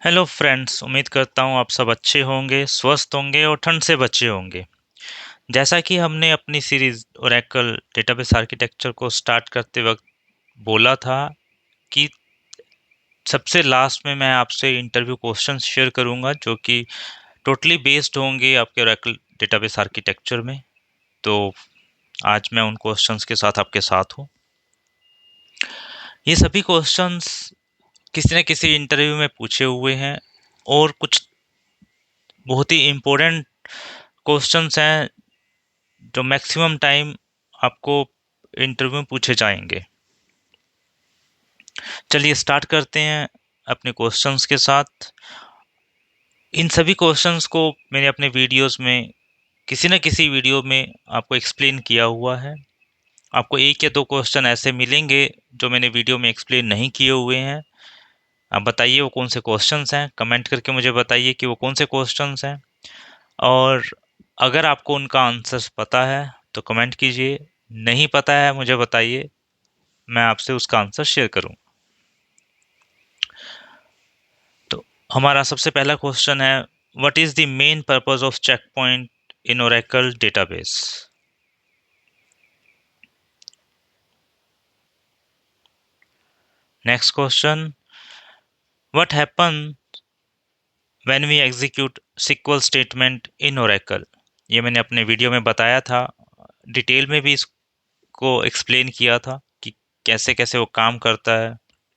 Hello friends, उम्मीद करता हूँ आप सब अच्छे होंगे, स्वस्थ होंगे और ठंड से बचे होंगे। जैसा कि हमने अपनी सीरीज ओरेकल डेटाबेस आर्किटेक्चर को स्टार्ट करते वक्त बोला था कि सबसे लास्ट में मैं आपसे इंटरव्यू क्वेश्चंस शेयर करूंगा जो कि टोटली बेस्ड होंगे आपके ओरेकल डेटाबेस आर्किटेक्चर में। तो आज मैं उन क्वेश्चंस के साथ आपके साथ हूँ। ये सभी क्वेश्चंस किसी न किसी इंटरव्यू में पूछे हुए हैं और कुछ बहुत ही इम्पोर्टेंट क्वेश्चंस हैं जो मैक्सिमम टाइम आपको इंटरव्यू में पूछे जाएंगे। चलिए स्टार्ट करते हैं अपने क्वेश्चंस के साथ। इन सभी क्वेश्चंस को मैंने अपने वीडियोस में किसी न किसी वीडियो में आपको एक्सप्लेन किया हुआ है। आपको एक या दो क्वेश्चन ऐसे मिलेंगे जो मैंने वीडियो में एक्सप्लेन नहीं किए हुए हैं। आप बताइए वो कौन से क्वेश्चंस हैं, कमेंट करके मुझे बताइए कि वो कौन से क्वेश्चंस हैं। और अगर आपको उनका आंसर्स पता है तो कमेंट कीजिए, नहीं पता है मुझे बताइए, मैं आपसे उसका आंसर शेयर करूँ। तो हमारा सबसे पहला क्वेश्चन है, what is the main purpose of checkpoint in Oracle database. Next question, what happen when we execute SQL statement in Oracle. ये मैंने अपने वीडियो में बताया था, डिटेल में भी इसको एक्सप्लेन किया था कि कैसे कैसे वो काम करता है।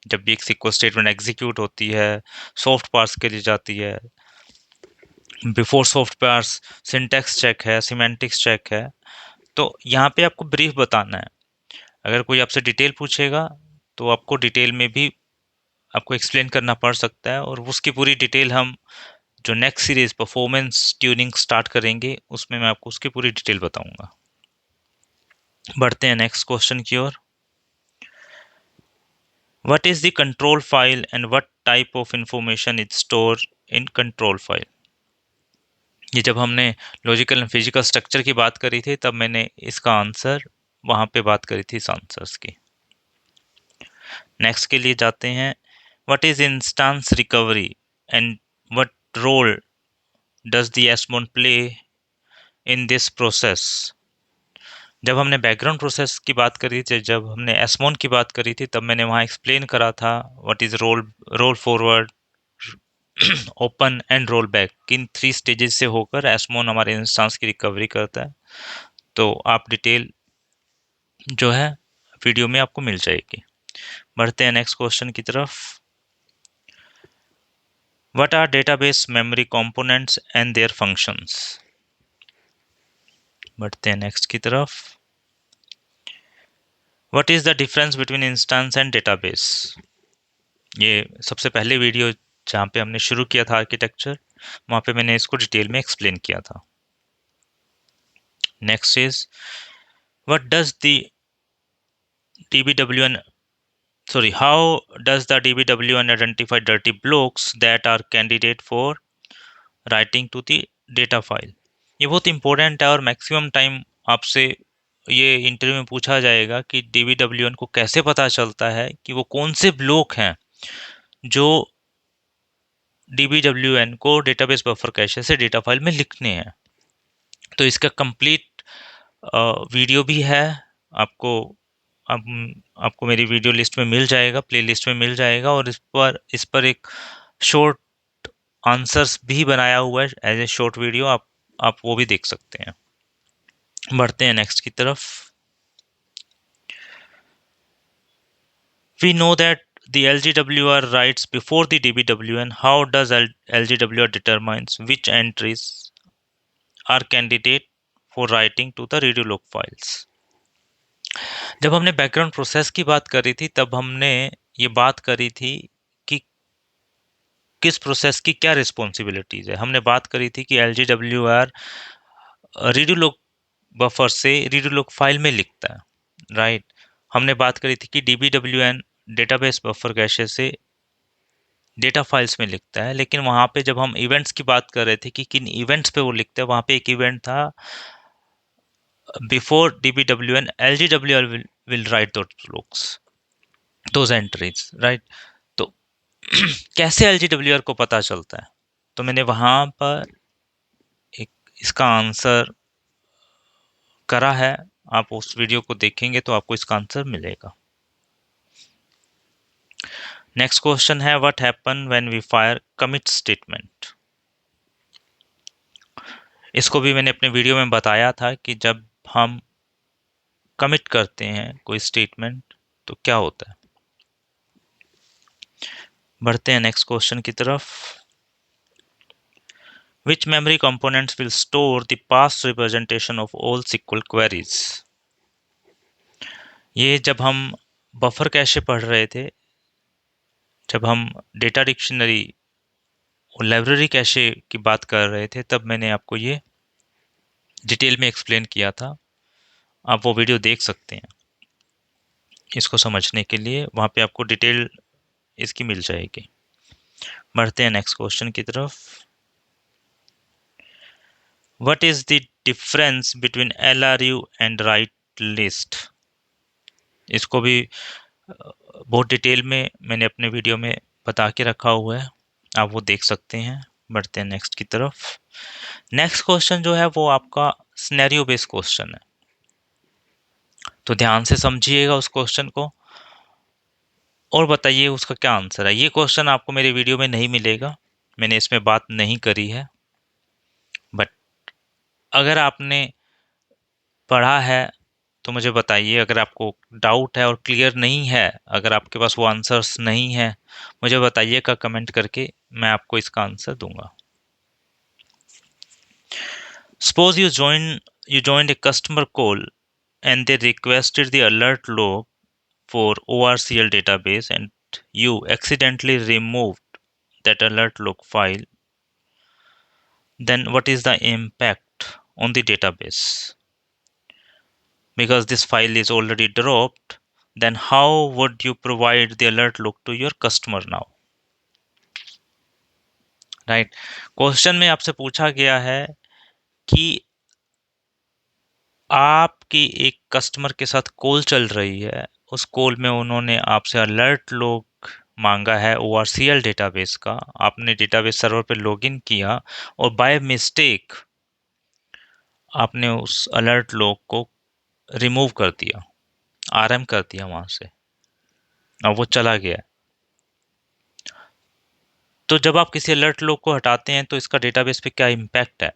जब भी एक सिक्वल स्टेटमेंट एग्जीक्यूट होती है, सॉफ्ट पार्स के लिए जाती है, before soft parse syntax check है, सिमेंटिक्स चेक है। तो यहाँ पे आपको ब्रीफ बताना है। अगर कोई आपसे डिटेल पूछेगा तो आपको डिटेल में भी आपको एक्सप्लेन करना पड़ सकता है, और उसकी पूरी डिटेल हम जो next series performance tuning start करेंगे उसमें मैं आपको उसकी पूरी डिटेल बताऊंगा। बढ़ते हैं नेक्स्ट क्वेश्चन की ओर। What is the control file and what type of information is store in control file. ये जब हमने लॉजिकल एंड फिजिकल स्ट्रक्चर की बात करी थी तब मैंने इसका आंसर वहां पे बात करी थी इस आंसर्स की। नेक्स्ट के लिए जाते हैं, what is instance recovery and what role does the SMON play in this process. जब हमने बैकग्राउंड प्रोसेस की बात करी थी, जब हमने एसमोन की बात करी थी, तब मैंने वहाँ एक्सप्लेन करा था what is roll forward, open and roll back. किन थ्री स्टेजेस से होकर एसमोन हमारे इंस्टेंस की रिकवरी करता है। तो आप डिटेल जो है वीडियो में आपको मिल जाएगी। बढ़ते हैं नेक्स्ट क्वेश्चन की तरफ। What are database memory components and their functions. बढ़ते हैं नेक्स्ट की तरफ। What is the difference between instance and database. ये सबसे पहले वीडियो जहाँ पे हमने शुरू किया था आर्किटेक्चर, वहाँ पे मैंने इसको डिटेल में एक्सप्लेन किया था। Next is, what does the DBWN sorry how does the DBWN identify dirty blocks that are candidate for writing to the data file। ये बहुत इंपॉर्टेंट है और मैक्सिमम टाइम आपसे ये इंटरव्यू में पूछा जाएगा कि DBWN को कैसे पता चलता है कि वो कौन से ब्लॉक हैं जो DBWN को डेटाबेस बफर कैशे से डेटा फाइल में लिखने हैं। तो इसका कंप्लीट वीडियो भी है, आपको अब आपको मेरी वीडियो लिस्ट में मिल जाएगा, प्लेलिस्ट में मिल जाएगा, और इस पर एक शॉर्ट आंसर्स भी बनाया हुआ है एज ए शॉर्ट वीडियो, आप वो भी देख सकते हैं। बढ़ते हैं नेक्स्ट की तरफ। We know that the LGWR writes before the DBWN. How does LGWR determines which entries are candidate for writing to the redo log files। जब हमने बैकग्राउंड प्रोसेस की बात करी थी तब हमने ये बात करी थी कि किस प्रोसेस की क्या रिस्पॉन्सिबिलिटीज है। हमने बात करी थी कि LGWR रीडू लॉग बफर से रीडू लॉग फाइल में लिखता है, राइट। हमने बात करी थी कि DBWN डेटाबेस बफर कैशे से डेटा फाइल्स में लिखता है, लेकिन वहाँ पे जब हम इवेंट्स की बात कर रहे थे कि किन इवेंट्स पे वो लिखता है, वहाँ पे एक इवेंट था before DBWN LGWR will write those logs, those entries, right। तो कैसे एलजीडब्ल्यूआर को पता चलता है? तो मैंने वहाँ पर एक इसका आंसर करा है। आप उस वीडियो को देखेंगे तो आपको इसका आंसर मिलेगा। नेक्स्ट क्वेश्चन है what happen when we fire commit statement. इसको भी मैंने अपने वीडियो में बताया था कि जब हम कमिट करते हैं कोई स्टेटमेंट तो क्या होता है। बढ़ते हैं नेक्स्ट क्वेश्चन की तरफ। Which memory components will store the past representation of all SQL queries? ये जब हम बफर कैशे पढ़ रहे थे, जब हम डेटा डिक्शनरी और लाइब्रेरी कैशे की बात कर रहे थे, तब मैंने आपको ये डिटेल में एक्सप्लेन किया था। आप वो वीडियो देख सकते हैं इसको समझने के लिए, वहाँ पे आपको डिटेल इसकी मिल जाएगी। बढ़ते हैं नेक्स्ट क्वेश्चन की तरफ। What is the difference between LRU and write list? इसको भी बहुत डिटेल में मैंने अपने वीडियो में बता के रखा हुआ है, आप वो देख सकते हैं। बढ़ते हैं नेक्स्ट की तरफ। नेक्स्ट क्वेश्चन जो है वो आपका सिनेरियो बेस्ड क्वेश्चन है, तो ध्यान से समझिएगा उस क्वेश्चन को और बताइए उसका क्या आंसर है। ये क्वेश्चन आपको मेरे वीडियो में नहीं मिलेगा, मैंने इसमें बात नहीं करी है, बट अगर आपने पढ़ा है तो मुझे बताइए। अगर आपको डाउट है और क्लियर नहीं है, अगर आपके पास वो आंसर्स नहीं है, मुझे बताइएगा कमेंट करके, मैं आपको इसका आंसर दूंगा। Suppose you joined a customer call and they requested the alert log for ORCL database and you accidentally removed that alert log file. Then what is the impact on the database? Because this file is already dropped, then how would you provide the alert log to your customer now? Right. Question में आपसे पूछा गया है कि आपकी एक customer के साथ कॉल चल रही है, उस कॉल में उन्होंने आपसे अलर्ट लॉग मांगा है ORCL डेटाबेस का, आपने डेटाबेस सर्वर पे लॉगिन किया और बाय मिस्टेक आपने उस अलर्ट लॉग को रिमूव कर दिया, RM कर दिया वहां से, और वो चला गया। तो जब आप किसी अलर्ट लॉग को हटाते हैं तो इसका डेटाबेस पे क्या इम्पैक्ट है,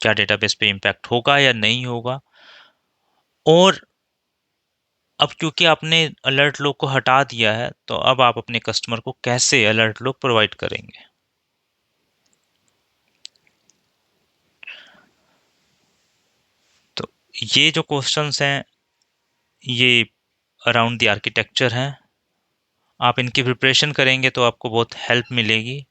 क्या डेटाबेस पे इम्पैक्ट होगा या नहीं होगा। और अब क्योंकि आपने अलर्ट लॉग को हटा दिया है, तो अब आप अपने कस्टमर को कैसे अलर्ट लॉग प्रोवाइड करेंगे। तो ये जो क्वेश्चंस हैं ये अराउंड द आर्किटेक्चर हैं, आप इनकी प्रिपरेशन करेंगे तो आपको बहुत हेल्प मिलेगी।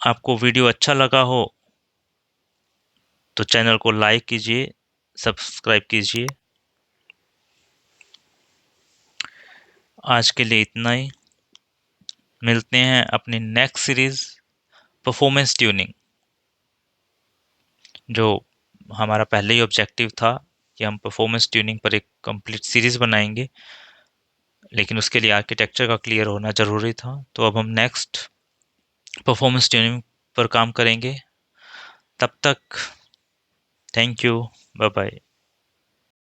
आपको वीडियो अच्छा लगा हो तो चैनल को लाइक कीजिए, सब्सक्राइब कीजिए। आज के लिए इतना ही, मिलते हैं अपनी नेक्स्ट सीरीज परफॉर्मेंस ट्यूनिंग, जो हमारा पहले ही ऑब्जेक्टिव था कि हम परफॉर्मेंस ट्यूनिंग पर एक कंप्लीट सीरीज बनाएंगे, लेकिन उसके लिए आर्किटेक्चर का क्लियर होना ज़रूरी था। तो अब हम नेक्स्ट परफॉर्मेंस ट्यूनिंग पर काम करेंगे। तब तक थैंक यू, बाय बाय।